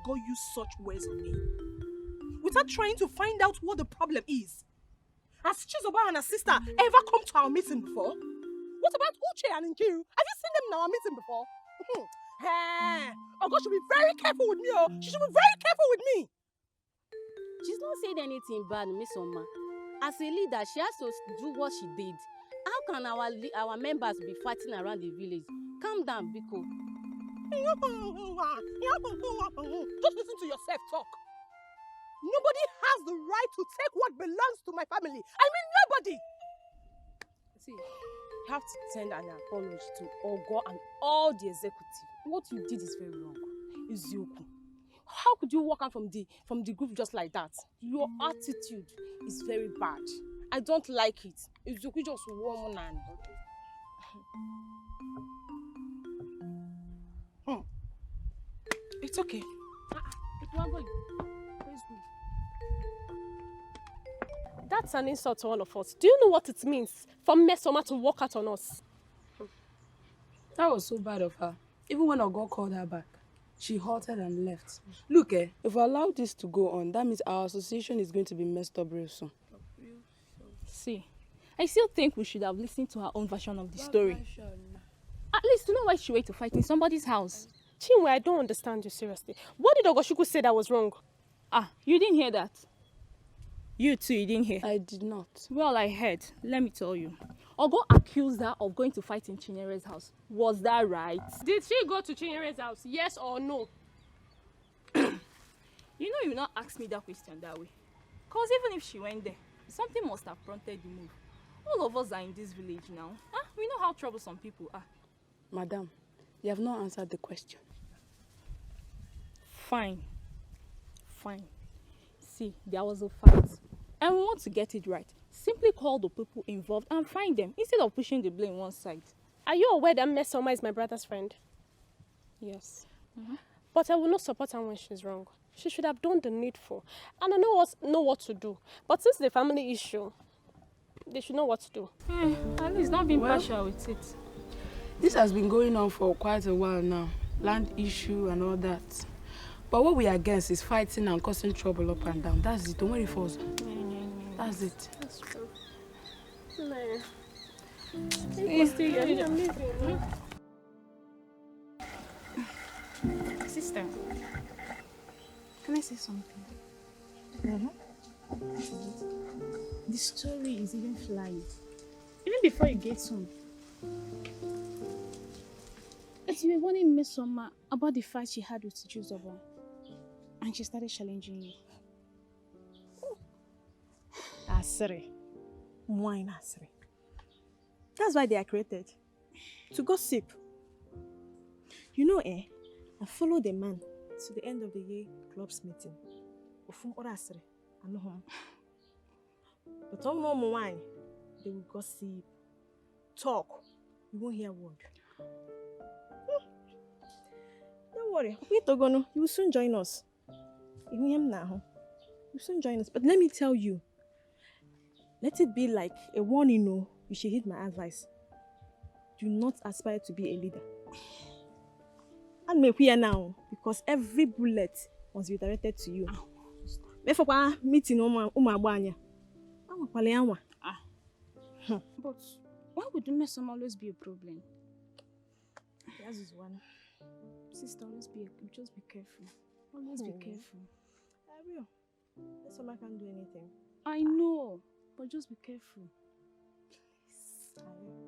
Ogo use such words on me without trying to find out what the problem is? Has Chizoba and her sister ever come to our meeting before? What about Uche and Nkiru? Have you seen them in our meeting before? Ogo should be very careful with me. Oh. She should be very careful with me. She's not saying anything bad, Miss Oma. As a leader, she has to do what she did. How can our members be fighting around the village? Calm down, Biko. Just listen to yourself talk. Nobody has the right to take what belongs to my family. I mean, nobody. See, you have to send an apology to Ogo and all the executive. What you did is very wrong. Izuku. How could you walk out from the group just like that? Your attitude is very bad. I don't like it. Izuku just woman and It's okay. That's an insult to all of us. Do you know what it means for Mesoma to walk out on us? That was so bad of her. Even when Ogo called her back, she halted and left. Look, if we allow this to go on, that means our association is going to be messed up real soon. See, I still think we should have listened to her own version of the story. At least to know why she went to fight in somebody's house. Chinwe, I don't understand you seriously. What did Ogoshuku say that was wrong? Ah, you didn't hear that? You too, you didn't hear? I did not. Well, I heard. Let me tell you. Ogo accused her of going to fight in Chinyere's house. Was that right? Did she go to Chinyere's house? Yes or no? You know you not ask me that question that way. Because even if she went there, something must have prompted the move. All of us are in this village now. We know how troublesome people are. Madam, you have not answered the question. Fine. See, there was a fight. And we want to get it right. Simply call the people involved and find them instead of pushing the blame one side. Are you aware that Mesoma is my brother's friend? Yes. But I will not support her when she's wrong. She should have done the needful. And I know what to do. But since the family issue, they should know what to do. At least not being partial with it. This has been going on for quite a while now. Land issue and all that. But what we are against is fighting and causing trouble up and down. That's it. Don't worry for us. That's it. That's true. I'm leaving. Sister, can I say something? The story is even flying. Even before you get home. As you were warning Miss Soma about the fight she had with Chizoba, and she started challenging you. Asiri. Wine Asiri. That's why they are created. To gossip. You know, I followed the man to the end of the year club's meeting. Asiri. I know him. But all more wine, they will gossip, talk. You won't hear a word. Don't worry. You will soon join us. You hear him now. You will soon join us. But let me tell you, let it be like a warning, you should heed my advice. Do not aspire to be a leader. And me here now, because every bullet must be directed to you. Therefore, meeting But why would the mess always be a problem? That is one. Sister, just be careful. Always be careful. I will. That's why I can't do anything. I know, but just be careful. Please. I will.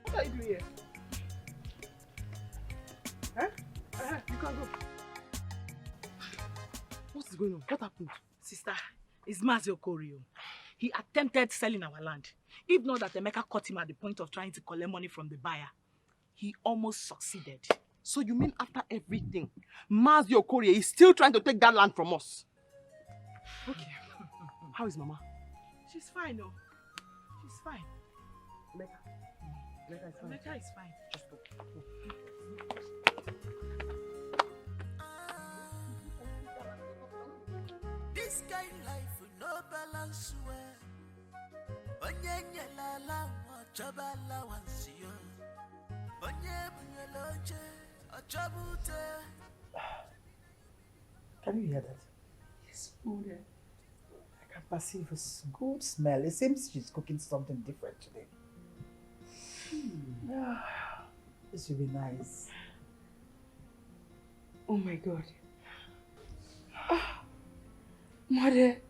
What are you doing here? You can go. What's going on? What happened? Sister, it's Mazio Korio. He attempted selling our land. If not that Emeka caught him at the point of trying to collect money from the buyer, he almost succeeded. So you mean after everything, Mazio Korea is still trying to take that land from us? Okay. How is Mama? She's fine, oh. She's fine. Emeka. Emeka is fine. Emeka is fine. Just go. This kind life with no balance well. Onye nyelala wachabala wansiyo. Onye bunyeloche achabute. Can you hear that? Yes, Mother. I can perceive a good smell. It seems she's cooking something different today. This will be nice. Oh my God. Mother,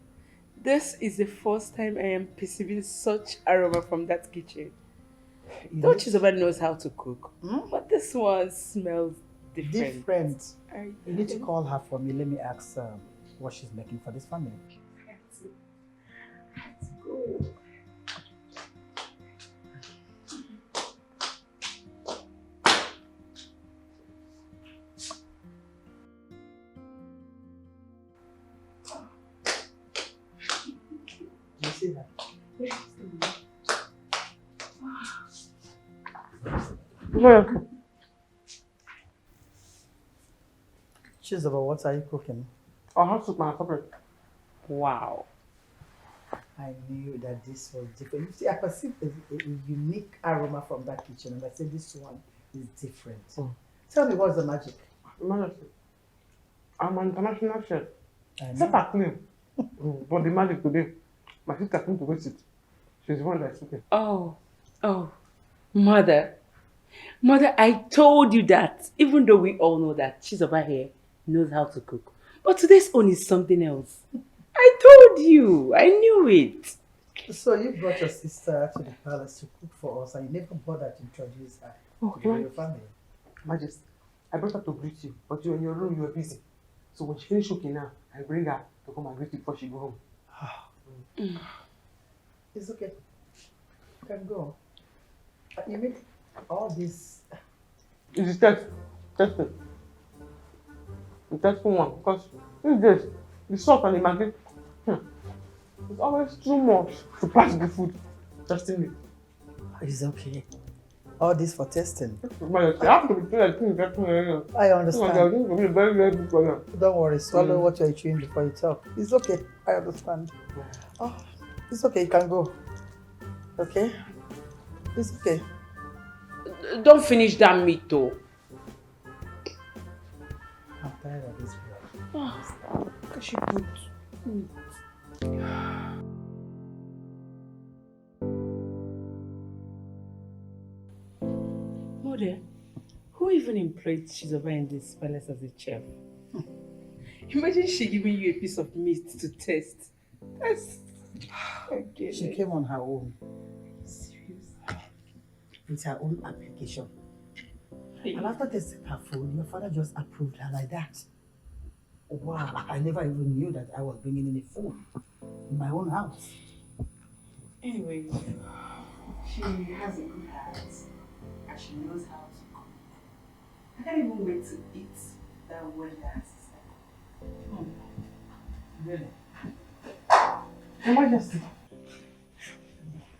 this is the first time I am perceiving such aroma from that kitchen. Though Chizoba knows how to cook, but this one smells different. You need to call her for me. Let me ask what she's making for this family. Let's go. You see that? Chizoba, what are you cooking? I'll have to my favorite. Wow. I knew that this was different. You see, I perceived a unique aroma from that kitchen, and I said this one is different. Tell me, what's the magic? Honestly, I'm an international chef. I Except know. I clean. But the magic today, my sister came to waste it. She's the one that's cooking. Oh, Mother, I told you that, even though we all know that she's over here knows how to cook. But today's own is something else. I told you, I knew it. So you brought your sister to the palace to cook for us, and you never bothered to introduce her to your family. Majesty, I brought her to greet you, but you're in your room, you were busy. So when she finished cooking now, I bring her to come and greet you before she go home. It's okay. You can go. You make all this. It's a test. Testing. The testing one. Because these days, the salt and the maggi, it's always too much to pass the food. Testing it. It's okay. All this for testing. But you have to be doing I understand. very, very big for you. Don't worry. Swallow what you're chewing before you talk. It's okay. I understand. Oh, it's okay. You can go. Okay? It's okay. Don't finish that meat though. I'm tired of this blood. Because she put Mother, who even employed Chizoba in this palace as a chef? Imagine she giving you a piece of meat to taste. That's okay. She came on her own. Serious. With her own application. And after testing her food, your father just approved her like that. Wow, I never even knew that I was bringing in a food in my own house. Anyway, she has a good heart and she knows how to cook. I can't even wait to eat that well that her sister. Really? Your Majesty.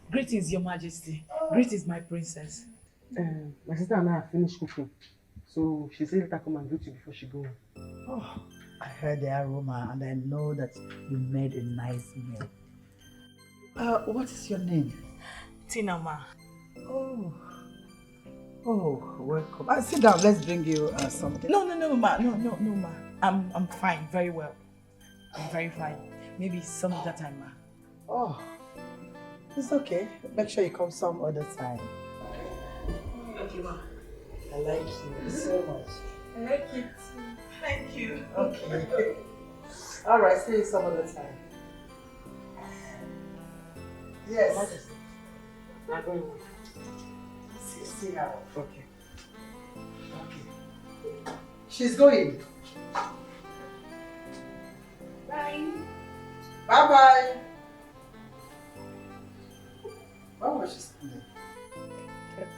Greetings, Your Majesty. Greetings, my princess. My sister and I have finished cooking. So she said let her come and greet you before she go. Oh, I heard the aroma and I know that you made a nice meal. What is your name? Tina Ma. Oh, welcome. Sit down. Let's bring you something. No, Ma. No, Ma. I'm fine. Very well. I'm very fine. Maybe some other time, Ma. Oh, it's okay. Make sure you come some other time. Okay, Ma. I like you so much. I like it too. Thank you. Okay. All right. See you some other time. Yes. I'm going home. See her. Okay. Okay. She's going. Bye. Bye-bye. Why was she standing?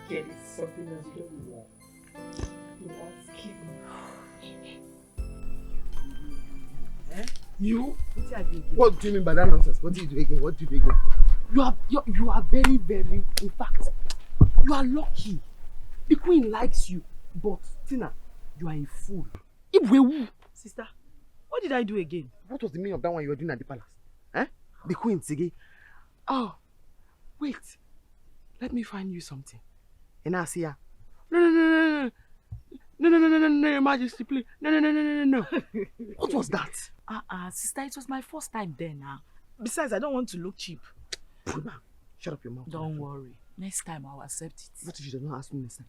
Okay, it's something else you don't want. You ask him. You? What do you mean by that nonsense? What do you do again? What do you do again? You are very, very, in fact, you are lucky. The queen likes you. But, Tina, you are a fool. Sister, what did I do again? What was the meaning of that one you were doing at the palace? Eh? The queen, Sige. Oh, wait. Let me find you something. And I see her. No, Your Majesty, please. No. What was that? Sister, it was my first time there now. Besides, I don't want to look cheap. Shut up your mouth. Don't worry. Next time I'll accept it. What if she does not ask you next time?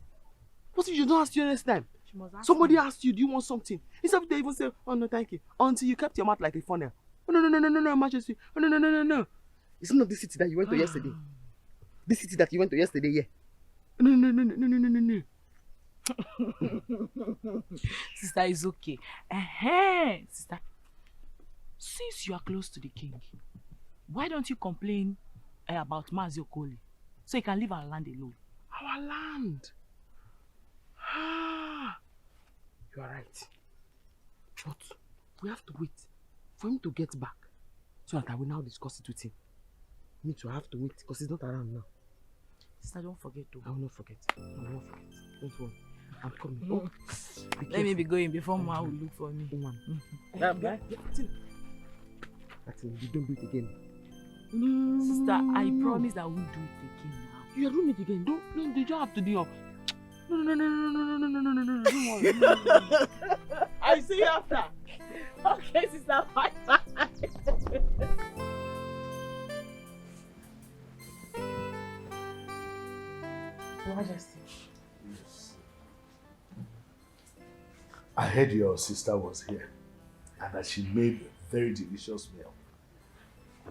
What if she does not ask you next time? She must ask Somebody me. asked you, do you want something? Instead they even say, oh no, thank you. Until you kept your mouth like a funnel. Oh, no, Majesty. Oh, no. It's not this city that you went to yesterday. This city that you went to yesterday, yeah. No. Sister, it's okay. Sister, since you are close to the king, why don't you complain about Mazi Okoli so he can leave our land alone? Our land? You are right. But we have to wait for him to get back so that I will now discuss it with him. Me too, I have to wait because he's not around now. Sister, don't forget to. I will not forget. Don't worry. I'm coming. Oh, let me be going before Ma will look for me. Bye. That's it. You don't do it again. Sister, I promise I won't do it again now. You are doing it again. You don't have to do it. No. Don't worry. I see you after. Okay, sister. Bye. Majesty. Yes. I heard your sister was here and that she made a very delicious meal.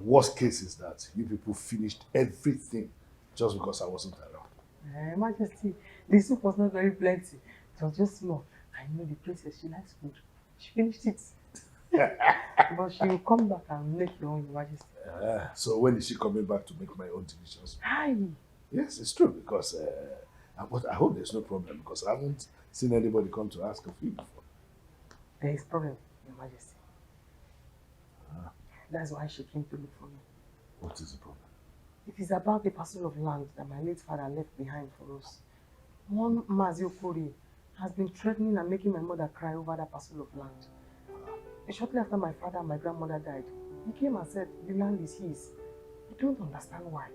Worst case is that you people finished everything just because I wasn't around. Majesty, the soup was not very plenty. It was just small. I know the princess, she likes food. She finished it. But she will come back and make your own, Your Majesty. So when is she coming back to make my own delicious meal? Hi. Yes, it's true because but I hope there's no problem because I haven't seen anybody come to ask of you before. There is problem, Your Majesty. That's why she came to look for me. What is the problem? It is about the parcel of land that my late father left behind for us. One Mazi Okoli has been threatening and making my mother cry over that parcel of land. Shortly after my father and my grandmother died, he came and said the land is his. I don't understand why.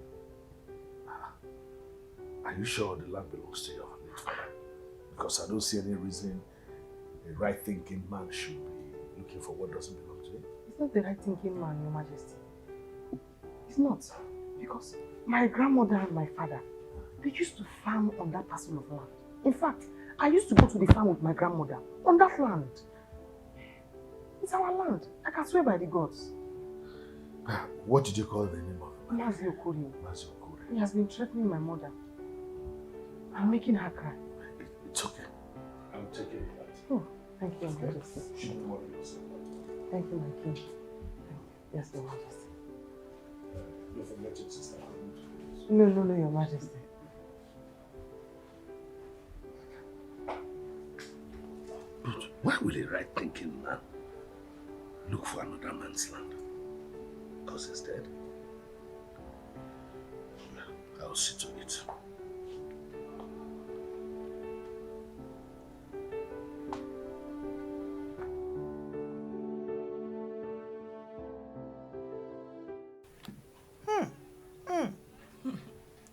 Are you sure the land belongs to your late father? Because I don't see any reason a right-thinking man should be looking for what doesn't belong to him. He's not the right-thinking man, Your Majesty. He's not. Because my grandmother and my father, they used to farm on that parcel of land. In fact, I used to go to the farm with my grandmother on that land. It's our land. I can swear by the gods. What did you call the name of him? Mazi Okoli. Mazi Okoli. He has been threatening my mother. I'm making her cry. It's okay. I'm taking it back. Oh, thank you, Your Majesty. Shouldn't worry yourself. Thank you, my king. Thank you. Yes, Your Majesty. Don't forget your sister. No, Your Majesty. But why will a right-thinking man look for another man's land? Because he's dead. I'll see to it.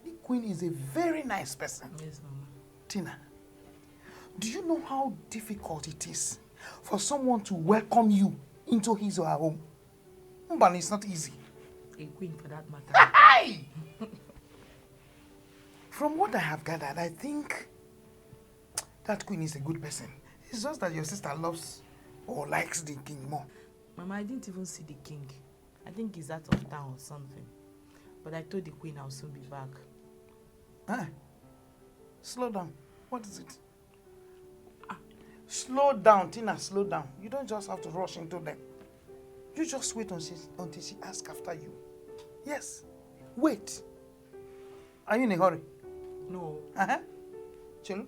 The queen is a very nice person. Yes, Mama. Tina, do you know how difficult it is for someone to welcome you into his or her home? But it's not easy. A queen for that matter. Aye! From what I have gathered, I think that queen is a good person. It's just that your sister loves or likes the king more. Mama, I didn't even see the king. I think he's out of town or something. But I told the queen I'll soon be back. Slow down. What is it? Slow down, Tina, slow down. You don't just have to rush into them. You just wait until she asks after you. Yes. Wait. Are you in a hurry? No. Chill.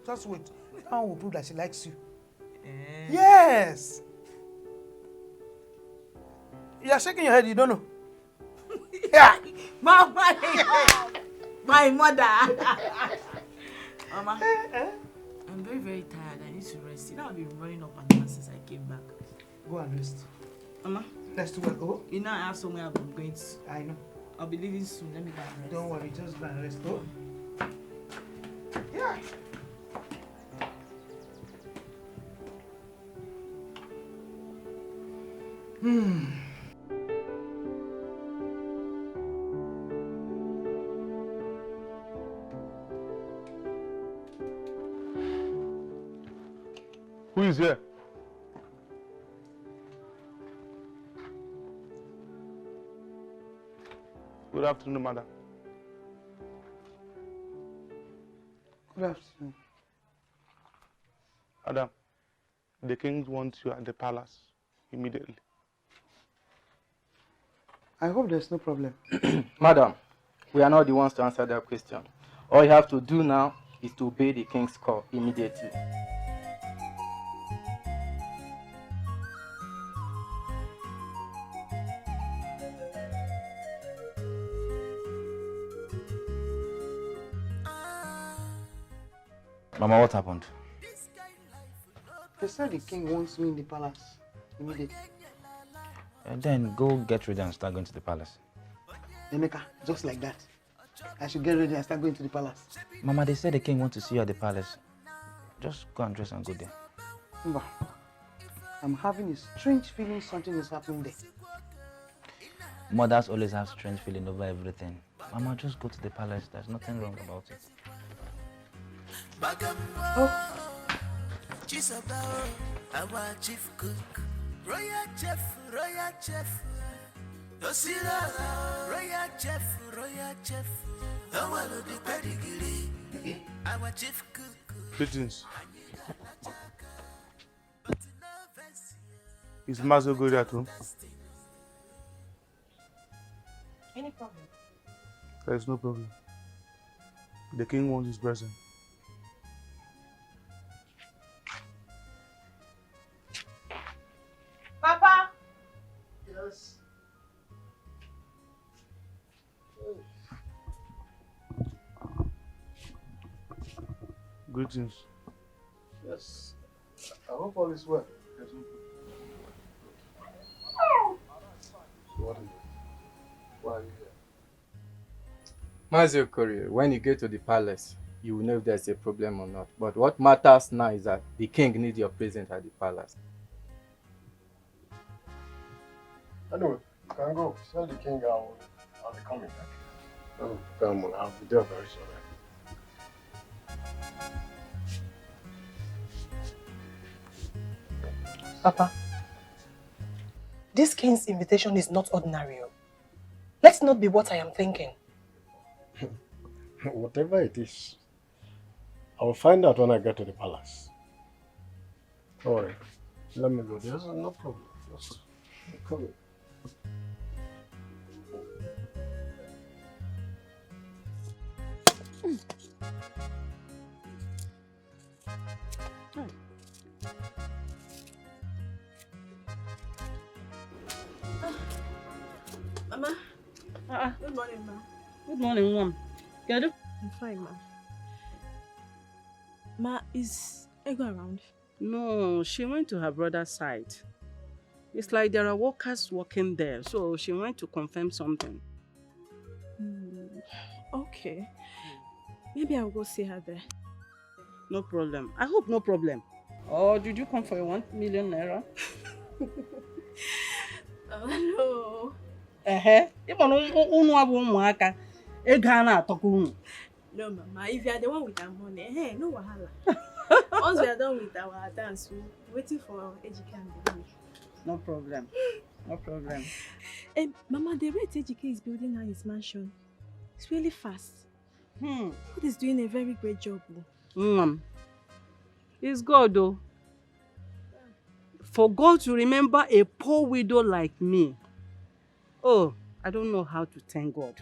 Just wait. That one will prove that she likes you. Yes. You are shaking your head, you don't know. Yeah. Mama, my mother. Mama, I'm very, very tired. I need to rest. You know, I've been running up and down since I came back. Go and rest. Mama, Let's do it. Oh, you know I have somewhere I'm going to. I know. I'll be leaving soon. Let me go and rest. Don't worry, just go and rest. Oh. Yeah. Who is here? Good afternoon, madam. Good afternoon. Madam, the king wants you at the palace immediately. I hope there's no problem. Madam, we are not the ones to answer that question. All you have to do now is to obey the king's call immediately. Mama, what happened? They said the king wants me in the palace immediately. And then go get ready and start going to the palace. Emeka, just like that. I should get ready and start going to the palace. Mama, they said the king wants to see you at the palace. Just go and dress and go there. Mba, I'm having a strange feeling something is happening there. Mothers always have strange feeling over everything. Mama, just go to the palace. There's nothing wrong about it. Oh. Our chief cook, royal chef, royal chef, the pedigree, our chief cook. Greetings. Is Mazo good at home? Any problem? There is no problem. The king wants his present. Papa! Yes. Greetings. Yes. I hope all is well. There's no problem. Why are you here? Mazio Korea, when you get to the palace, you will know if there's a problem or not. But what matters now is that the king needs your presence at the palace. Anyway, you can go. Tell the king I'll be coming back. Oh, come on, I'll be there very soon. Papa, this king's invitation is not ordinary. Let's not be what I am thinking. Whatever it is, I will find out when I get to the palace. Don't worry. Let me go. There's no problem. Just come in. Mama. Good morning, ma. Good morning, Mom. Good. I'm fine, ma. Ma, is Ego around? No, she went to her brother's side. It's like there are workers working there, so she went to confirm something. Okay. Maybe I'll go see her there. No problem. I hope no problem. Or did you come for a 1 million naira? No. No, Mama. If you are the one with our money, hey, no wahala. Once we are done with our dance, we're waiting for Ejike and the money. No problem. No problem. Mama, the rate Ejike is building now his mansion. It's really fast. God is doing a very great job. It's God, though. For God to remember a poor widow like me. Oh, I don't know how to thank God.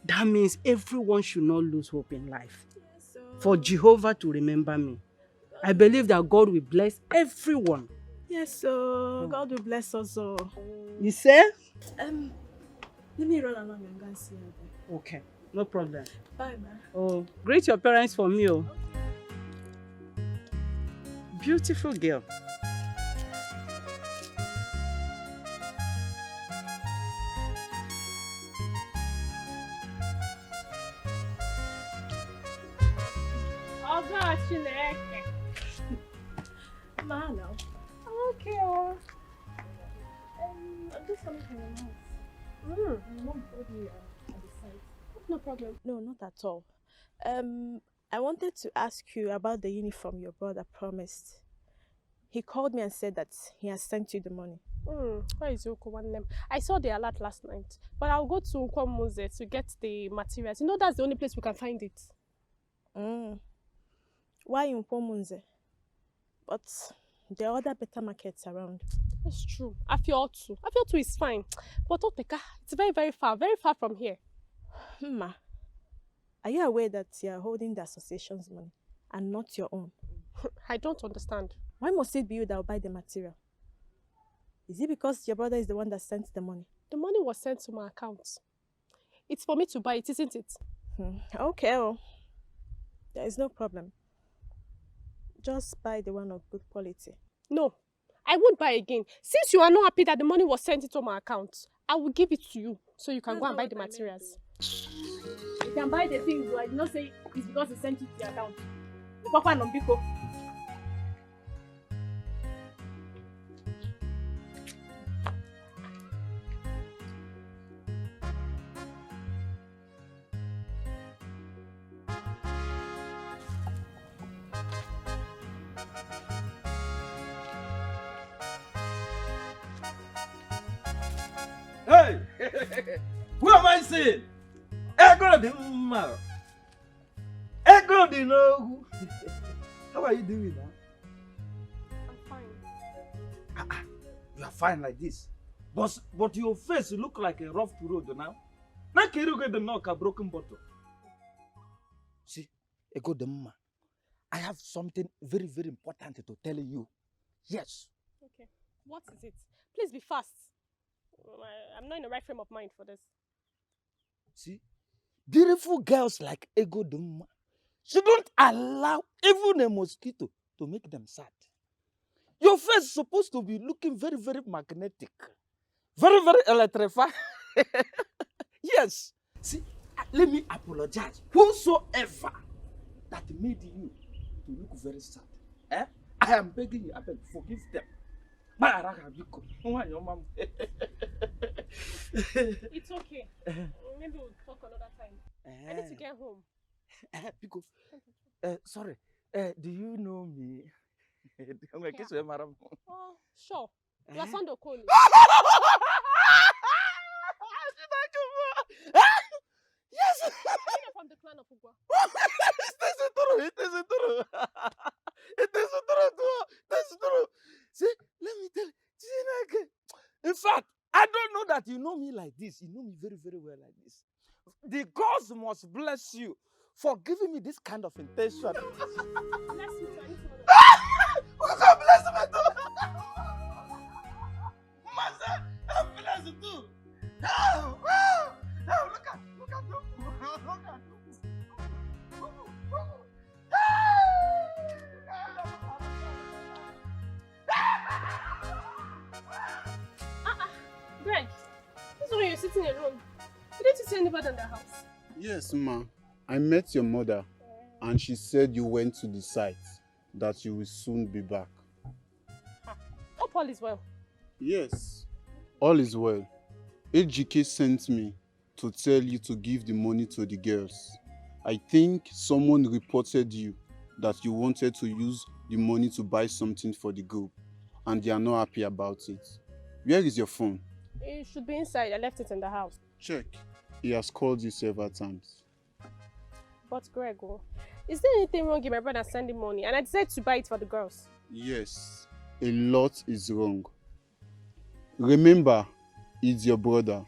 That means everyone should not lose hope in life. Yes, for Jehovah to remember me. I believe that God will bless everyone. Yes, sir. God will bless us all. You say? Let me run along and go and see her. Okay, no problem. Bye, ma. Oh, greet your parents for me, oh. Beautiful girl. Ma, now. Okay. I'll do something in the house. My mom told me at the site. No problem. No, not at all. I wanted to ask you about the uniform your brother promised. He called me and said that he has sent you the money. Where is Yoko one name? I saw the alert last night, but I'll go to Nkwamuze to get the materials. You know that's the only place we can find it. Why in Nkwamuze? But there are other better markets around. That's true. Afiotu is fine. But Oteka, it's very, very far from here. Ma, are you aware that you are holding the association's money and not your own? I don't understand. Why must it be you that will buy the material? Is it because your brother is the one that sent the money? The money was sent to my account. It's for me to buy it, isn't it? Okay, well, there is no problem. Just buy the one of good quality. No, I won't buy again. Since you are not happy that the money was sent into my account, I will give it to you so you can go and buy the materials. You can buy the things, but I did not say it's because they sent it to your account. Papa no biko. Hey! Who am I seeing? Ego the man. Ego the no. How are you doing now? I'm fine. You are fine like this. But your face look like a rough road now. Now can you get the knock a broken bottle? See, Ego the man. I have something very, very important to tell you. Yes. Okay. What is it? Please be fast. I'm not in the right frame of mind for this. See, beautiful girls like Ego Duma shouldn't allow even a mosquito to make them sad. Your face is supposed to be looking very, very magnetic. Very, very electrified. Yes. See, let me apologize. Whosoever that made you to look very sad, I am begging you, I beg, forgive them. It's okay. Maybe we'll talk another time. I need to get home. Pico, sorry. Do you know me? Oh, sure. You are Sando Koli. Yes! From the clan of Ugwa. It isn't true. It isn't true. That's true. See, let me tell you. In fact, I don't know that you know me like this. You know me very, very well like this. The gods must bless you for giving me this kind of intention. Bless you too. God bless me too. Master, I'm blessed too. Oh, look at you. Look at you. Greg, this is when you're sitting alone. Didn't you see anybody in the house? Yes, ma. I met your mother and she said you went to the site, that you will soon be back. Hope all is well. Yes, all is well. Ejike sent me to tell you to give the money to the girls. I think someone reported you that you wanted to use the money to buy something for the group and they are not happy about it. Where is your phone? It should be inside. I left it in the house. Check. He has called you several times. But Greg, is there anything wrong with my brother sending money and I decided to buy it for the girls? Yes, a lot is wrong. Remember, it's your brother.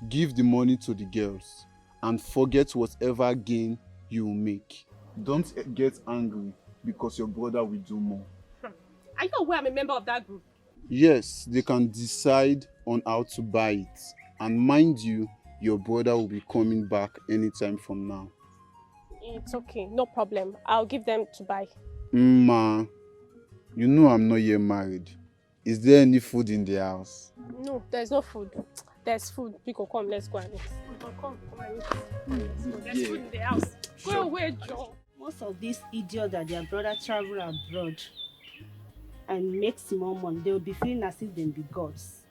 Give the money to the girls and forget whatever gain you will make. Don't get angry because your brother will do more. Are you aware I'm a member of that group? Yes, they can decide on how to buy it. And mind you, your brother will be coming back anytime from now. It's okay, no problem. I'll give them to buy. Ma, you know I'm not yet married. Is there any food in the house? No, there's no food. There's food. Pico, come, let's go and eat. Come and eat. There's food in the house. Go away, Joe. Most of these idiots that their brother travel abroad and make small money, they will be feeling as if they be gods.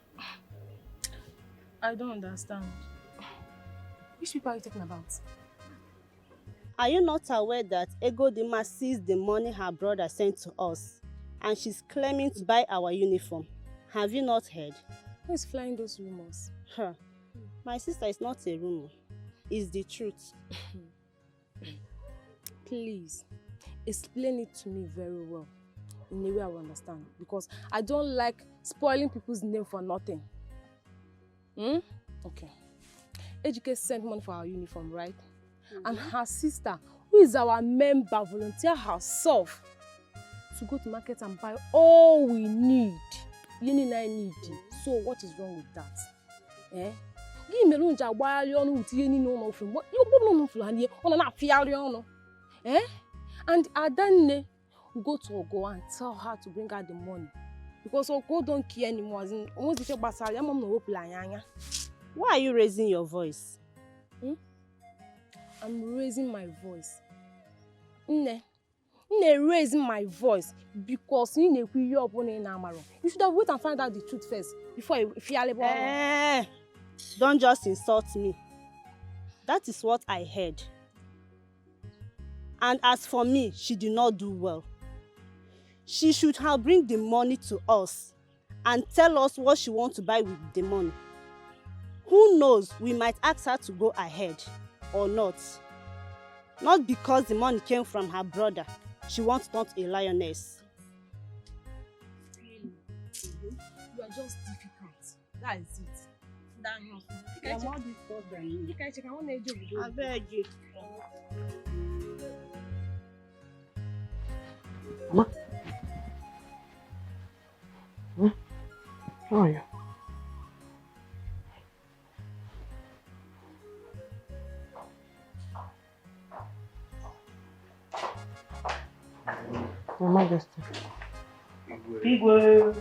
I don't understand. Which people are you talking about? Are you not aware that Ego Dima sees the money her brother sent to us and she's claiming to buy our uniform? Have you not heard? Who is flying those rumors? Huh. My sister, is not a rumor. It's the truth. Please, explain it to me very well, in a way I will understand, because I don't like spoiling people's name for nothing. Okay. Ejike sent money for our uniform, right? And her sister, who is our member, volunteered herself to go to market and buy all we need. Yini I need. So what is wrong with that? Eh? Give me lunch while you're not no from what you don't know on a fiariano. Eh? And Adane will go to Ogo and tell her to bring her the money. Because Ogo don't care anymore. Why are you raising your voice? I'm raising my voice. Raising my voice because you should have waited and find out the truth first before you feel don't just insult me. That is what I heard. And as for me, she did not do well. She should have bring the money to us and tell us what she wants to buy with the money. Who knows, we might ask her to go ahead or not. Not because the money came from her brother. She wants not a lioness. You are just difficult. That is it. You are more difficult than you. I beg you. Mama? How are you? Your Majesty. Igwe.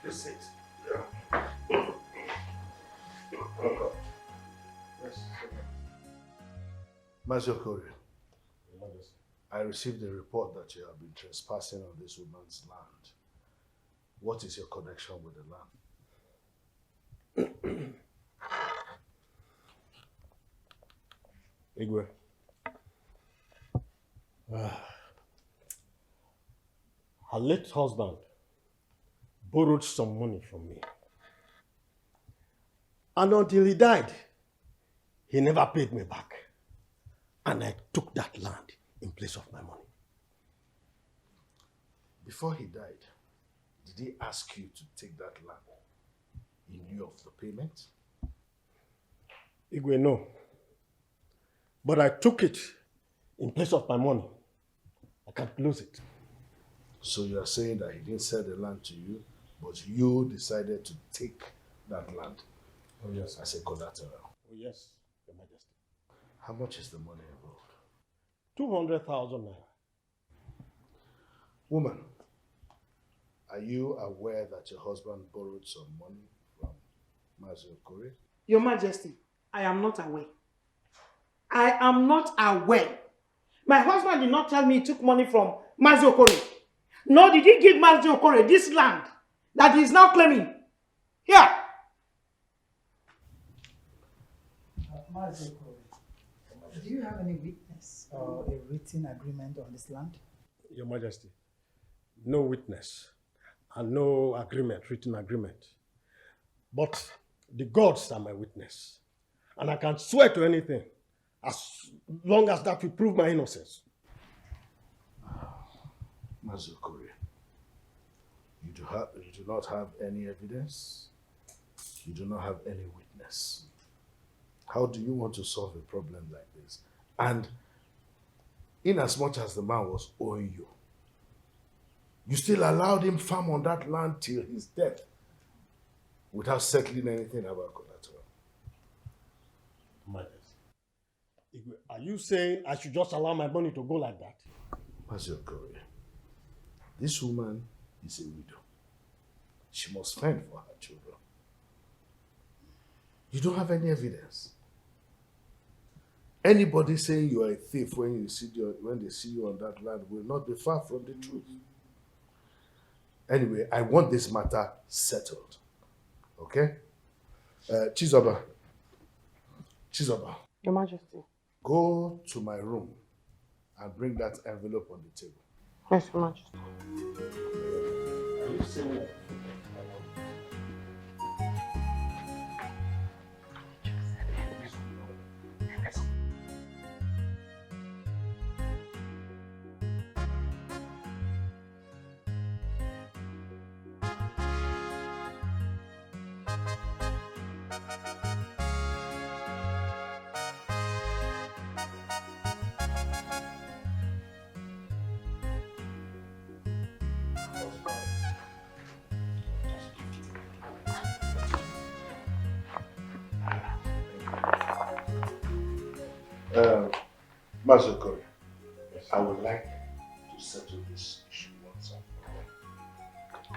Just sit. Yeah. Yes. Mazokori, I received a report that you have been trespassing on this woman's land. What is your connection with the land? Igwe. Her late husband borrowed some money from me. And until he died, he never paid me back. And I took that land in place of my money. Before he died, did he ask you to take that land in lieu of the payment? Igwe, no. But I took it in place of my money. I can't lose it. So you are saying that he didn't sell the land to you, but you decided to take that land as a collateral? Oh, yes, Your Majesty. How much is the money involved? 200,000 naira. Woman, are you aware that your husband borrowed some money from Mazokori? Your Majesty, I am not aware. I am not aware. My husband did not tell me he took money from Mazokori. Nor did he give Mazokori this land that he is now claiming. Here. Mazokori, do you have any witness or a written agreement on this land? Your Majesty, no witness and no agreement, written agreement. But the gods are my witness. And I can swear to anything as long as that will prove my innocence. Mazokori, you do not have any evidence. You do not have any witness. How do you want to solve a problem like this? And in as much as the man was owing you, you still allowed him farm on that land till his death without settling anything about collateral. Majesty, are you saying I should just allow my money to go like that? What's your career? This woman is a widow. She must fend for her children. You don't have any evidence. Anybody saying you are a thief when they see you on that land will not be far from the truth. Anyway, I want this matter settled. Okay? Chizoba. Your Majesty. Go to my room and bring that envelope on the table. Yes, Your Majesty. Are you saying that? Master Corey, I would like to settle this issue once and for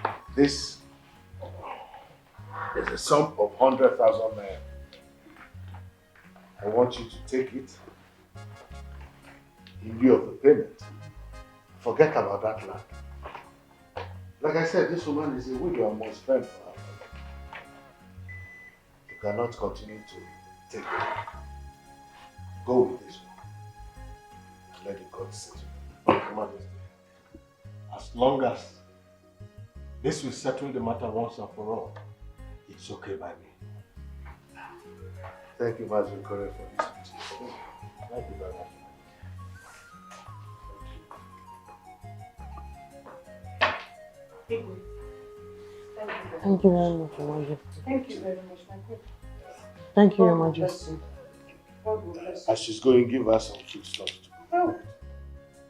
all. This is a sum of 100,000 naira. I want you to take it in lieu of the payment. Forget about that land. Like I said, this woman is a widow and must fend for her family. You cannot continue to take it. Go with this one. Let the court settle. Your Majesty, as long as this will settle the matter once and for all, it's okay by me. Thank you, Master Corey, for listening to you. Thank you very much. Thank you very much, Your Majesty. Thank you very much, my good. Thank you, Your Majesty. God will bless As she's going, give her some food stuff to Oh,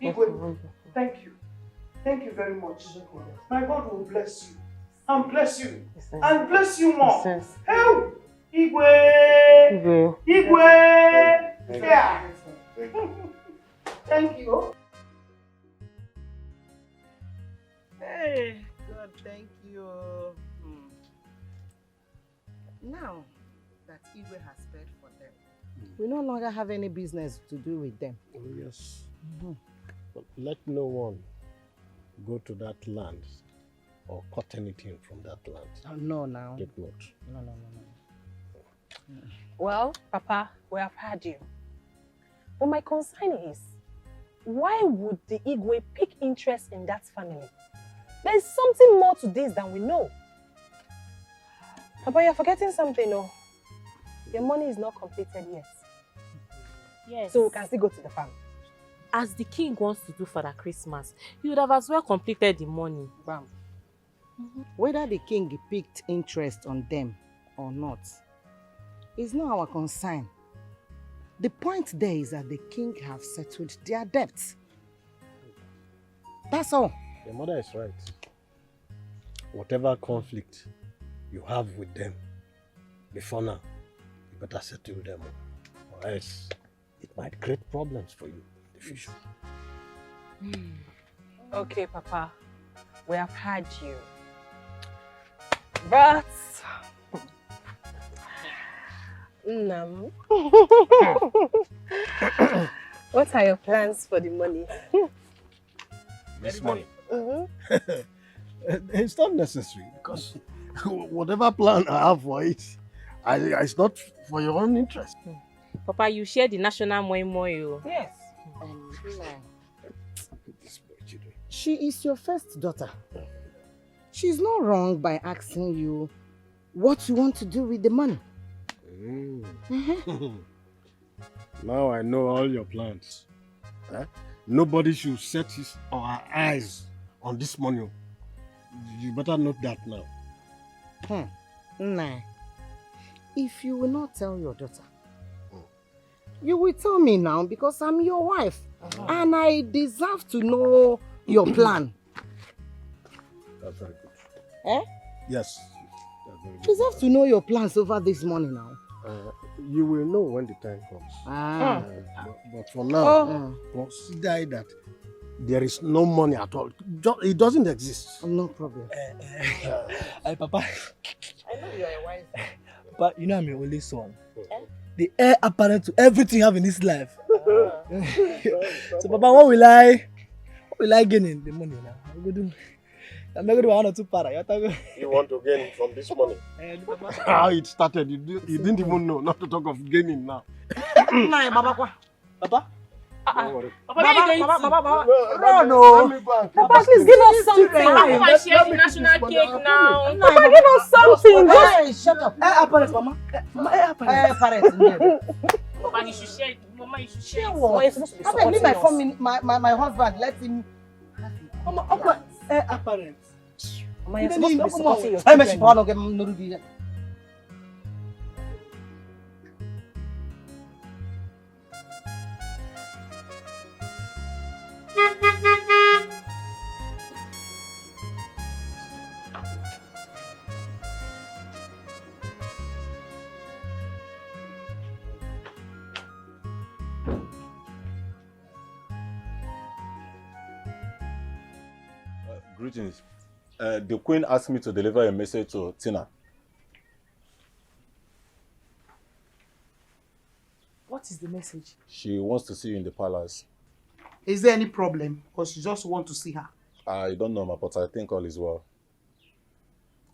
Igwe, thank you. Thank you very much. My God will bless you. And bless you. And bless you more. Help! Igwe! Igwe! Yeah. Thank you. Hey, God, thank you. Now that Igwe has paid for them, we no longer have any business to do with them. Oh, yes. But let no one go to that land or cut anything from that land. No, now. Take note. No. Well, Papa, we have heard you. But my concern is, why would the Igwe pick interest in that family? There is something more to this than we know. Papa, you're forgetting something, no? Your money is not completed yet. Yes. So we can still go to the farm. As the king wants to do for the Christmas, you would have as well completed the money. Bam. Whether the king picked interest on them or not is not our concern. The point there is that the king have settled their debts. That's all. Your mother is right. Whatever conflict you have with them, before now, you better settle them, or else it might create problems for you in the future. Okay, Papa, we have heard you. But what are your plans for the money? This money? It's not necessary, because whatever plan I have for it, it's not for your own interest. Papa, you share the national moi. Yes. She is your first daughter. She's not wrong by asking you what you want to do with the money. Now I know all your plans. Nobody should set his or her eyes on this money. You better note that now. Nah. If you will not tell your daughter, you will tell me now, because I'm your wife And I deserve to know your plan. That's very good. Eh? Yes. That's very good. Deserve to know your plans over this money now. You will know when the time comes. But for now, consider that there is no money at all. It doesn't exist. No problem. Hey, Papa. I know you are a wise man. Papa, you know I'm your only son. The heir apparent to everything you have in this life. So, Papa, what will I gain in the money now? I'm not going to do 1 or 2 para. You want to gain from this money? How it started, you didn't even know, not to talk of gaining now. Papa? Papa, no. Papa, please give us something. Papa, share the national cake now. Papa, give us something. Hey, shut up. Mama. Papa, you should share it. Mama, you should share it. What? You're supposed to be I need my supporting phone, my husband. Let him. Mama, apparent. Mama, you're supposed to be supporting your children. Greetings. The Queen asked me to deliver a message to Tina. What is the message? She wants to see you in the palace. Is there any problem? Or she just want to see her? I don't know, but I think all is well.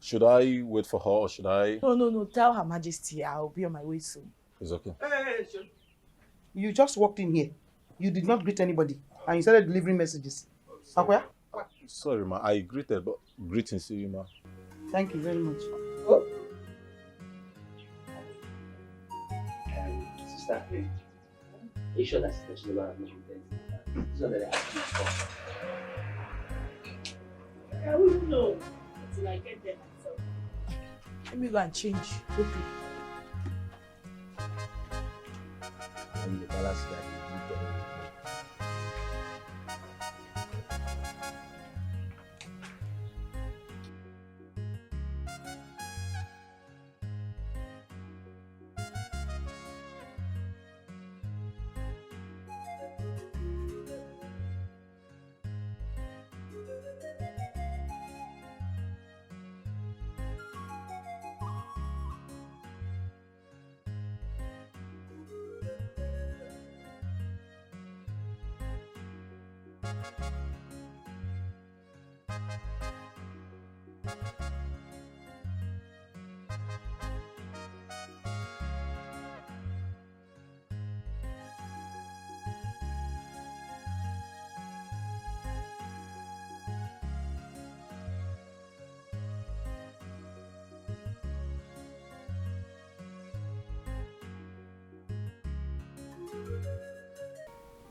Should I wait for her or should I? No. Tell Her Majesty I'll be on my way soon. It's okay. You just walked in here. You did not greet anybody. And you started delivering messages. Akoya? Sorry, ma. I greeted, but greetings to you, ma. Thank you very much. Sister, are you sure that Sister Chiloba has not been It's not that I asked you for. I wouldn't know until I get there myself. Let me go and change. Okay. In the palace,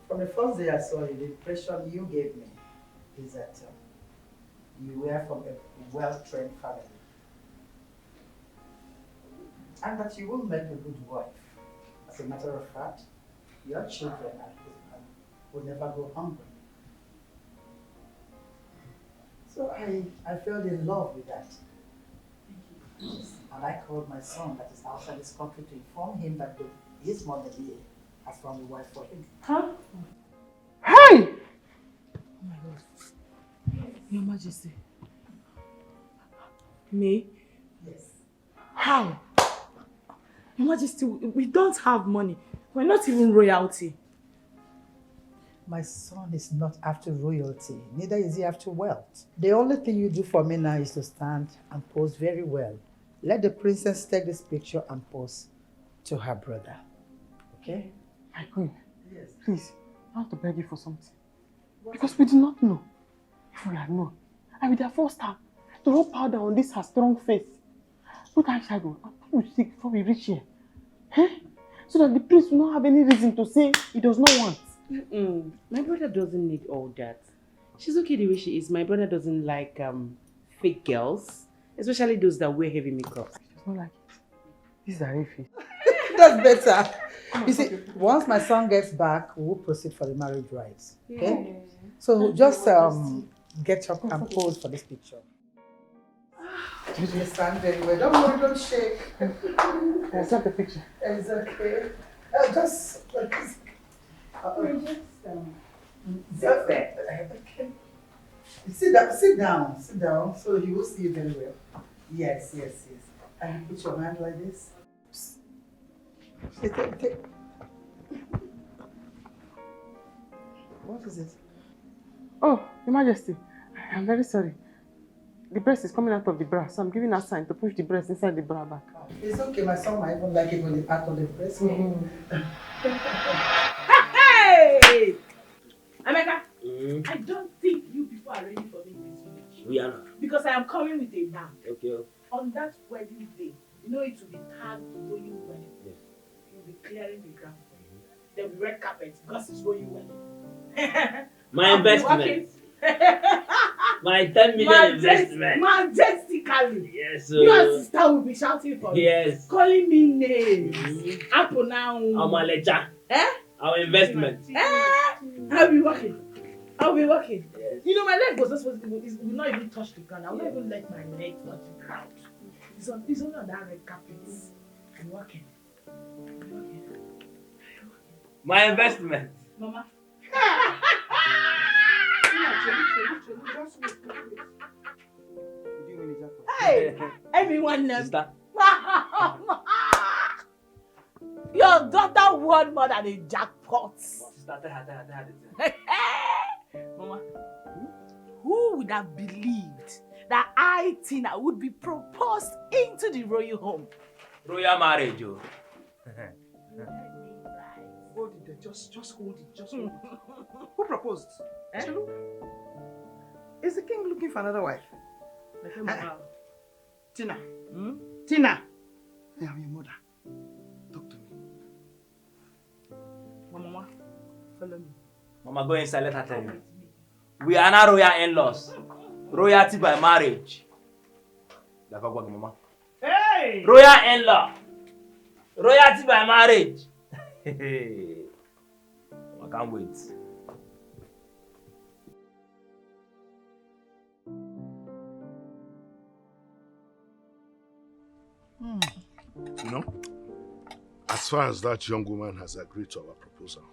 From the first day I saw you, the impression you gave me is that you were from a well-trained family. And that you will make a good wife. As a matter of fact, your children and husband will never go hungry. So I fell in love with that. And I called my son that is outside this country to inform him that his mother here has found a wife for him. Huh? Hey! Oh my God. Your Majesty. Me? Yes. How? Your Majesty, we don't have money. We're not even royalty. My son is not after royalty, neither is he after wealth. The only thing you do for me now is to stand and pose very well. Let the princess take this picture and pose to her brother. Okay? My queen. Yes. Please, I want to beg you for something. Because we do not know. If we had known, I would have forced her to rub powder on this her strong face. Put eyeshadow and put lipstick before we reach here. Eh? So that the prince will not have any reason to say he does not want. My brother doesn't need all that. She's okay the way she is. My brother doesn't like fake girls. Especially those that wear heavy makeup. It's not like it. These are iffy. That's better. You see, once my son gets back, we'll proceed for the marriage rites. Okay? So just get up and pose for this picture. You stand very well. Don't worry, don't shake. It's not the picture. It's okay. Just okay. Sit down, so he will see you very well. Yes. And you put your hand like this. Take. What is it? Oh, Your Majesty, I'm very sorry. The breast is coming out of the bra, so I'm giving her sign to push the breast inside the bra back. It's okay, my son might even like it when the part of the breast. Hey! Emeka, I don't think you people are ready for me in this village. We are not. Because I am coming with a man. Okay. On that wedding day, you know it will be tagged royal wedding. Yes. You'll be clearing the ground for you. There'll be red carpet because it's royal wedding. My investment. My 10 million investment. Majestically. Yes. You and sister will be shouting for me. Yes. Calling me names. Apple now. Our ledger. Our investment. I'll be working. Yes. You know, my leg was not supposed to will not even touch the ground. I will not even let my leg touch the ground. It's only on that red carpet. I'm working. My investment. Mama. Hey, everyone knows. Your daughter won more than a jackpot. Mama, who would have believed that I, Tina, would be proposed into the royal home? Royal marriage, oh. Hold it there, just hold it, hold it. Who proposed? Is the king looking for another wife? Tina. Tina. I am your mother. Talk to me. Mama, follow me. Mama, go inside, let her tell you. We are not royal in-laws. Royalty by marriage. Mama. Hey! Royal in-law. Royalty by marriage. I can't wait. You know, as far as that young woman has agreed to our proposal,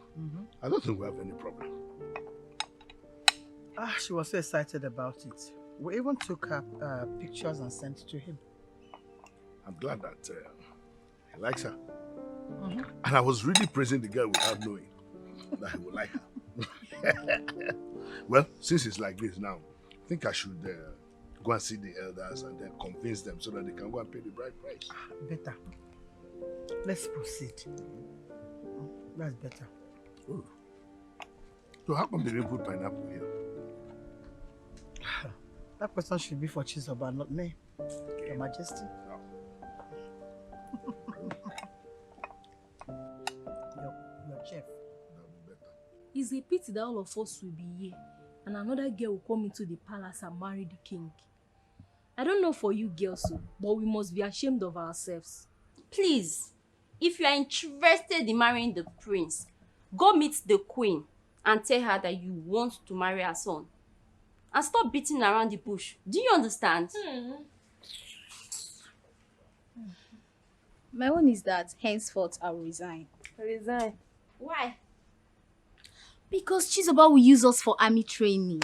I don't think we have any problem. She was so excited about it. We even took her pictures and sent it to him. I'm glad that he likes her. And I was really praising the girl without knowing that he would like her. Well, since it's like this now, I think I should go and see the elders and then convince them so that they can go and pay the bride price. Better. Let's proceed. That's better. Ooh. So how come they didn't put pineapple here? That question should be for Chizoba, not me. Okay. Your Majesty. Your chef. It's a pity that all of us will be here and another girl will come into the palace and marry the king. I don't know for you girls, but we must be ashamed of ourselves. Please, if you are interested in marrying the prince, go meet the queen and tell her that you want to marry her son. And stop beating around the bush. Do you understand? My own is that henceforth I will resign. Resign? Why? Because Chizoba will use us for army training.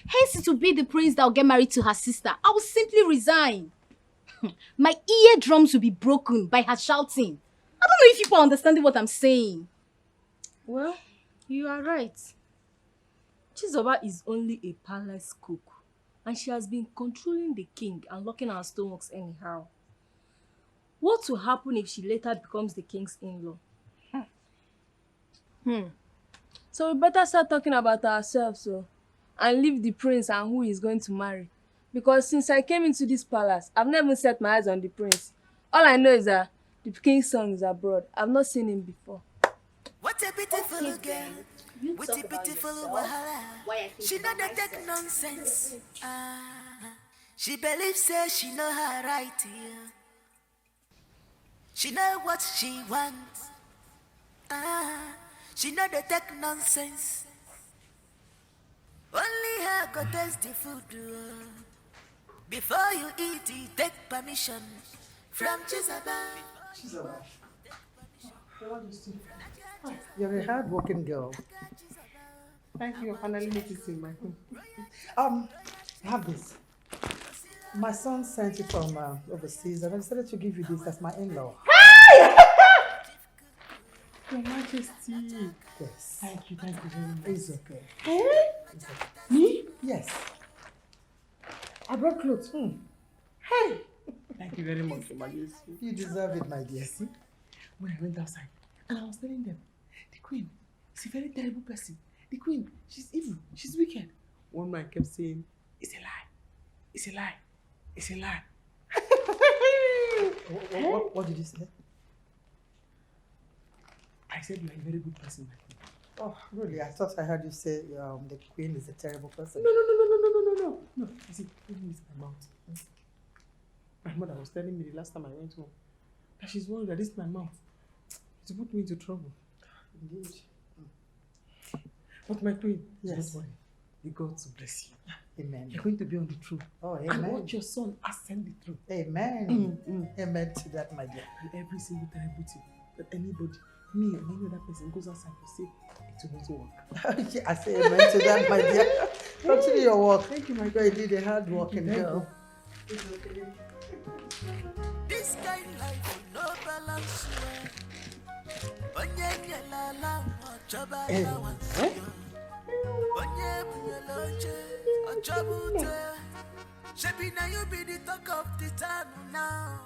Hence it will be the prince that will get married to her sister. I will simply resign. My eardrums will be broken by her shouting. I don't know if people are understanding what I'm saying. Well, you are right. Chizoba is only a palace cook and she has been controlling the king and locking our stomachs anyhow. What will happen if she later becomes the king's in-law? So we better start talking about ourselves and leave the prince and who he's going to marry. Because since I came into this palace, I've never set my eyes on the prince. All I know is that the king's son is abroad. I've not seen him before. What a beautiful girl. What a beautiful wahala. She not take nonsense. She believes say she know her right here. She know what she wants. She know they take nonsense. Only her go taste the food. Before you eat it, take permission from Chisaba. You're a hard-working girl. Thank you for finally noticing my home. Have this. My son sent it from overseas, and I decided to give you this as my in-law. Your Majesty. Yes. Thank you very much. It's okay. Eh? It's okay. Me? Yes. I brought clothes. Hey! Thank you very much, Your Majesty. You deserve it, my dear. See, when I went outside, and I was telling them, the queen is a very terrible person. The queen, she's evil, she's wicked. One man kept saying, it's a lie, it's a lie, it's a lie. What did you say? I said you're a very good person, my queen. Oh, really? I thought I heard you say the queen is a terrible person. No. You see, even with my mouth. My mother was telling me the last time I went home that she's worried that this is my mouth. To put me into trouble. Indeed. But my queen, yes. Don't worry. The gods will bless you. Amen. You're going to be on the throne. Oh, amen. And what your son has sent the throne. Amen. Amen to that, my dear. And every single terrible thing that anybody, me or any other person goes outside to say, it will also work. I say amen to that, my dear. Continue your work. Thank you, my God. You did a hard working girl. It's okay. This kind life will no balance. Onye la la choba la wansi. Onye buyeloche ochobute. Shebi na you be the talk of the town now.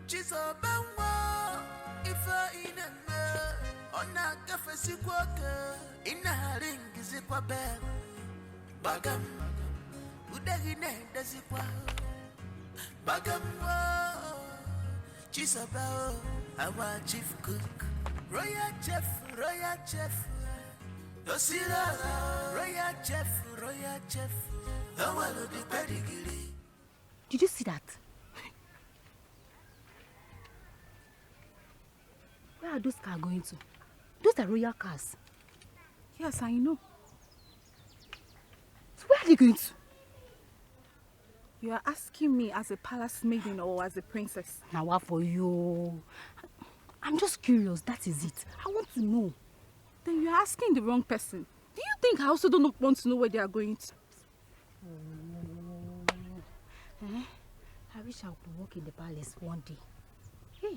Chizobanwa ife ineme. Ona kafesi kwoke. Ina ringi zikwa bel. Bagam udagine dazikwa. Bagam Chisaba, our chief cook. Royal chef. Dosira, royal chef. Awalo the pedigree. Did you see that? Where are those cars going to? Those are royal cars. Yes, I know. So where are they going to? You are asking me as a palace maiden or as a princess? Now what for you? I'm just curious, that is it. I want to know. Then you are asking the wrong person. Do you think I also don't want to know where they are going to? I wish I could work in the palace one day. Hey,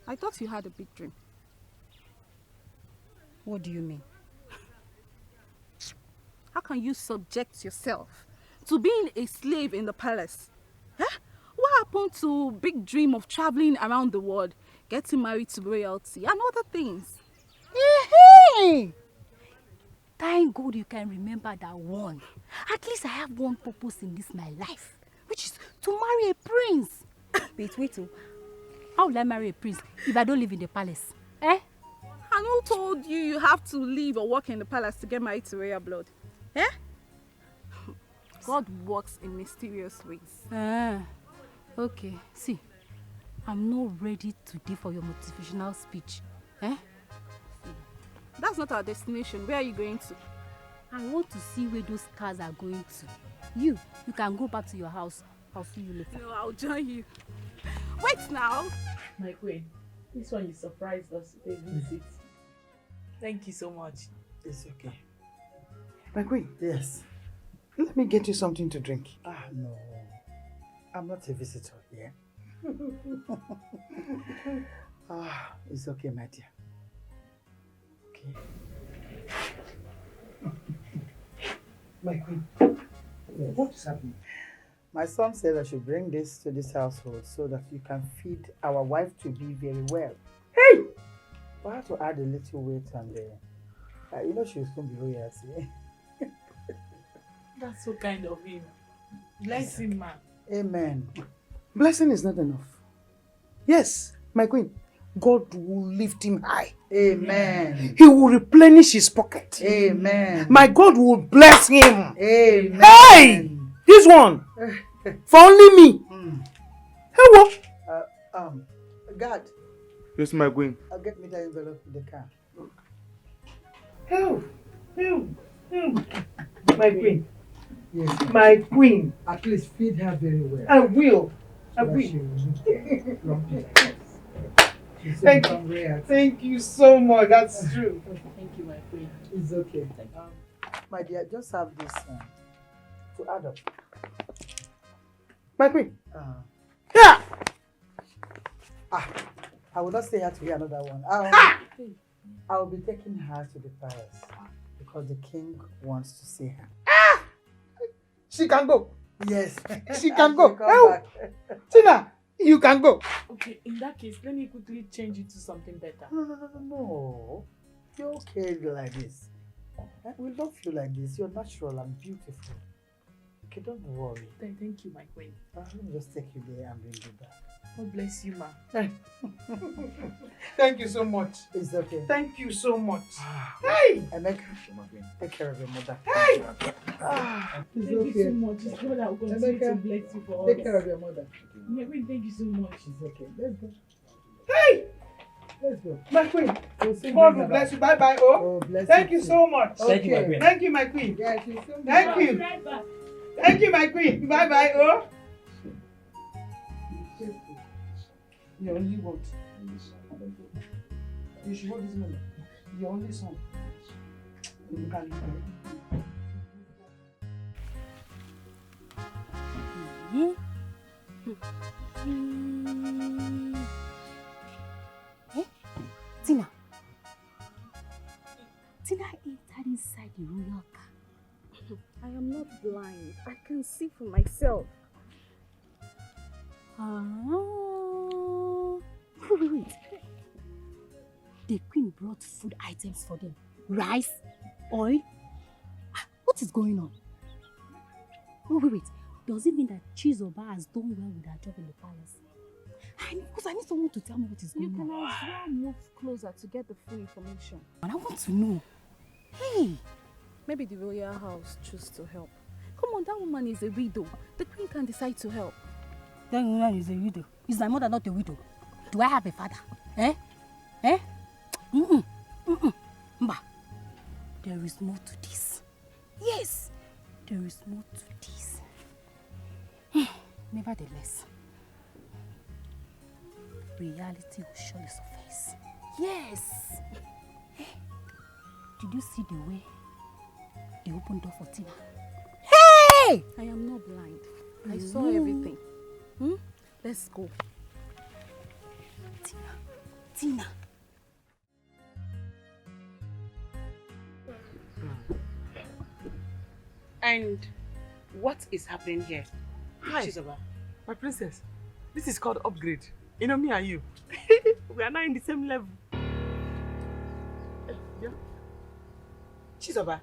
I thought you had a big dream. What do you mean? How can you subject yourself to being a slave in the palace? Huh? What happened to big dream of traveling around the world, getting married to royalty and other things? Hey! Thank God you can remember that one. At least I have one purpose in this my life, which is to marry a prince. Wait. How will I marry a prince if I don't live in the palace? Eh? And who told you you have to live or work in the palace to get married to royal blood? Eh? God works in mysterious ways. Okay. See, I'm not ready today for your motivational speech. Eh? That's not our destination. Where are you going to? I want to see where those cars are going to. You can go back to your house. I'll see you later. No, I'll join you. Wait now. My queen, this one you surprised us with a visit. Thank you so much. It's okay. My queen. Yes. Let me get you something to drink. No. I'm not a visitor here. It's okay, my dear. Okay. My queen. Yes. What is happening? My son said I should bring this to this household so that you can feed our wife to be very well. Hey! I have to add a little weight and she will soon be royalty. That's so kind of him. Bless him, man. Amen. Blessing is not enough. Yes, my queen, God will lift him high. Amen. He will replenish his pocket. Amen. My God will bless him. Amen. Hey! This one! For only me. Mm. Hey, what? God. Yes, my queen. I'll get me the envelope in the car. Help! My queen. Yes. My queen. At least feed her very well. I will. I So that will. she will grumpy. Thank you so much. That's true. Thank you, my queen. It's okay. My dear, just have this to add up. My queen. Yeah. I will not stay here to hear another one. I will be taking her to the palace because the king wants to see her. She can go. Yes. She can go. Come Oh, back. Tina, you can go. Okay, in that case, let me quickly change it to something better. No. You're okay like this. We love you like this. You're natural and beautiful. Okay, don't worry. Thank you, my queen. Let me just take you there and bring you back. God bless you, ma. Thank you so much. It's okay. Thank you so much. Hey! Emeka, take care of your mother. Hey! It's Thank you so much. It's God that will continue to bless you for all take this. care of your mother. My queen, thank you so much. It's okay. Let's go. Hey! Let's go. My queen. We'll see God you will later. bless you. Bye bye. Oh, bless thank you you too. so much. Thank you, my queen. Thank you, my queen. Yeah, she's so Thank you. Thank you, my queen. Bye bye. Oh. You only want. You should hold this money. Your only son. You can leave Tina. Tina entered inside the royal car. I am not blind. I can see for myself. Wait. The queen brought food items for them. Rice, oil. What is going on? Wait. Does it mean that Chizoba has done well with her job in the palace? Because I need someone to tell me what is going on. You can as well move closer to get the full information. And I want to know. Hey! Maybe the royal house choose to help. Come on, that woman is a widow. The queen can decide to help. That woman is a widow. Is my mother not a widow? Do I have a father? Eh? Mba, there is more to this. Yes, there is more to this. Nevertheless, reality will surely surface. Yes! Did you see the way they opened door for Tina? Hey! I am not blind. I saw everything. Let's go. Tina. And what is happening here? Hi, Chizoba. my princess. This is called upgrade. You know me and you. We are now in the same level. Yeah. Chizoba,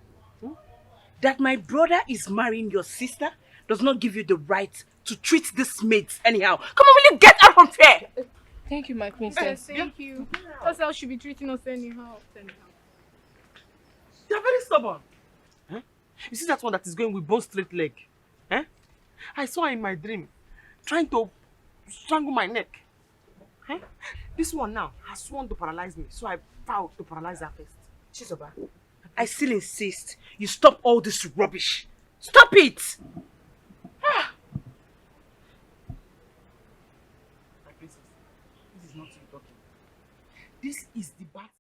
that my brother is marrying your sister does not give you the right to treat this mates anyhow. Come on, will you get out from here? Thank you, my princess. Thank you. That's how she be treating us anyhow. You're very stubborn. Huh? You see that one that is going with bone straight leg? Eh? I saw her in my dream, trying to strangle my neck. Eh? This one now has sworn to paralyze me, so I vowed to paralyze her first. Chizoba, I still insist you stop all this rubbish. Stop it! My princess, this is not you talking. This is the battle.